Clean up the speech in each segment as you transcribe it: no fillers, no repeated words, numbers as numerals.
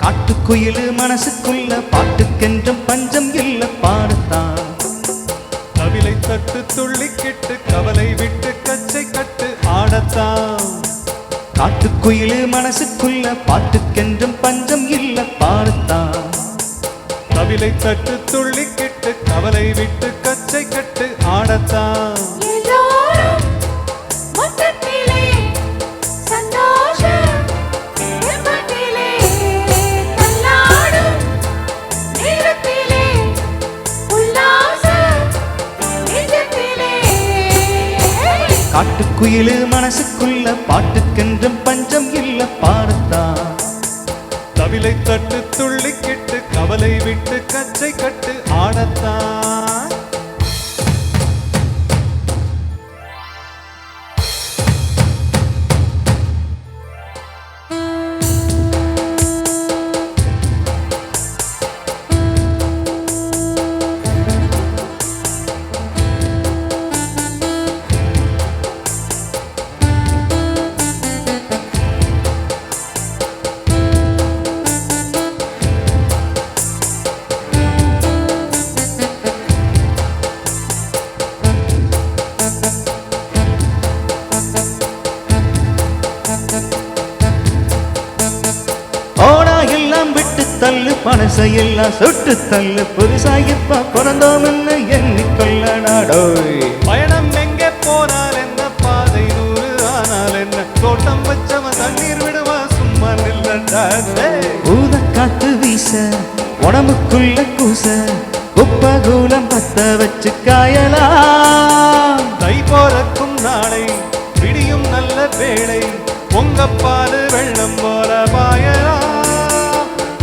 காட்டுக்குயிலு மனசுக்குள்ள பாட்டுக்கென்றும் பஞ்சம் இல்ல பாடத்தான். கவிலை தட்டு துள்ளிக்கிட்டு கவலை விட்டு கச்சை கட்டு ஆடத்தான். காட்டுக்குயிலு மனசுக்குள்ள பாட்டுக்கென்றும் பஞ்சம் இல்ல பாடத்தான். கவிலை தட்டு துள்ளிக்கிட்டு கவலை விட்டு கச்சை கட்டு ஆடத்தான். காட்டுக்குயிலு மனசுக்குள்ள பாட்டுக்கென்றும் பஞ்சம் இல்ல பாடத்தான். கவிலை தட்டு துள்ளிக்கிட்டு கவலை விட்டு கச்சை கட்டு ஆடத்தான். தள்ளு பனசையெல்லாம் சுட்டு தள்ளு புதுசாயிப்பா பிறந்தோம் என்ன எண்ணிக்கொள்ள நாடோய். பயணம் எங்கே போனால் என்ன பாதை 100 ஆனால் என்ன தோட்டம் வச்சவன் தண்ணீர் விடுவா சும்மா நில்லண்டா. ஊத காத்து வீச உடம்புக்குள்ள கூச குப்பகூலம் பத்த வச்சு காயலாம். தை போறக்கும் நாளை விடியும் நல்ல வேளை பொங்கப்பாலு வெள்ளம் போல பாயலாம்.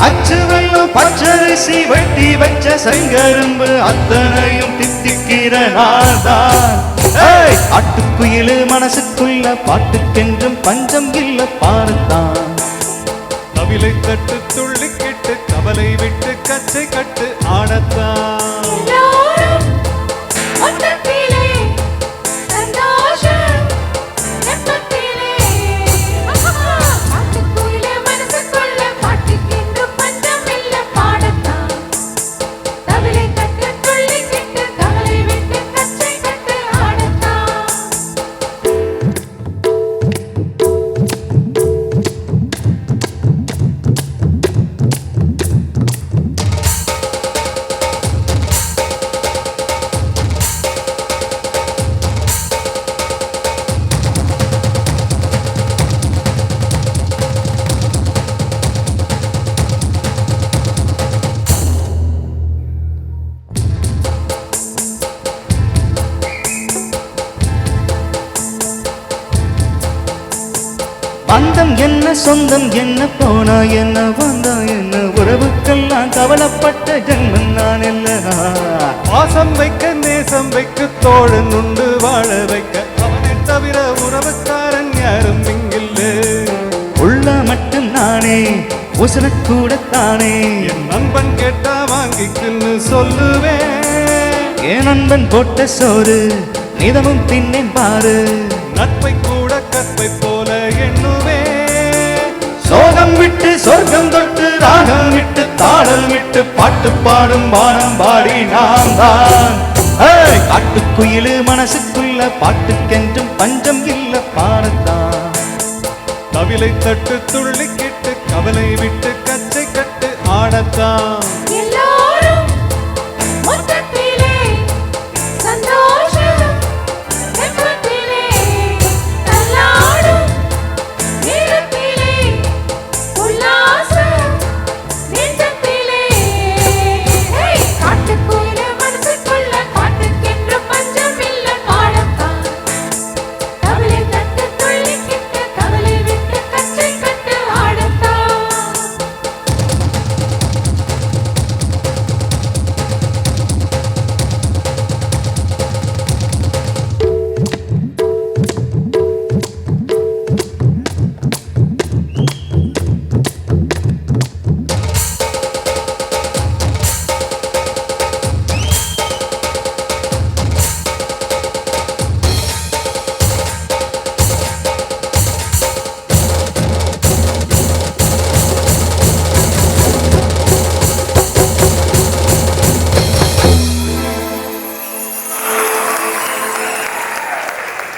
அச்சு வெள்ளம் பச்சரிசி வெட்டி வச்ச செங்கரும்பு அத்தனையும் தித்திக்கிற நாள்தான். காட்டுக்குயிலு மனசுக்குள்ள பாட்டுக்கென்றும் பஞ்சம் இல்ல பாடத்தான். கவிலை தட்டு துள்ளிக்கிட்டு கவலை விட்டு கச்சை கட்டு ஆடத்தான். பந்தம் என்ன சொந்தம் என்ன போனா என்ன வந்தா என்ன உறவுக்கெல்லாம் கவலைப்பட்ட ஜென்மம் நான் இல்ல. பாசம் வைக்க நேசம் வைக்க தோழன் உண்டு வாழ வைக்க அவனை தவிர உறவுக்காரன் யாரும் இங்கில்ல. உள்ள மட்டும் நானே உசரக்கூடத்தானே என் நண்பன் கேட்டா வாங்கிக்குன்னு சொல்லுவேன். என் நண்பன் போட்ட சோறு நிதமும் தின்னேன் பாரு. நட்பை கூட கற்பை போல எண்ணுவே. சோகம் விட்டு சொர்க்கம் தொட்டு ராகம் விட்டு தாளம் விட்டு பாட்டு பாடும் வானம் பாடி நாம் தான். காட்டுக்குயிலு மனசுக்குள்ள பாட்டுக்கென்றும் பஞ்சம் இல்ல பாடத்தான். கவிலை தட்டு துள்ளிக்கிட்டு கவலை விட்டு கச்சை கட்டு ஆடத்தான்.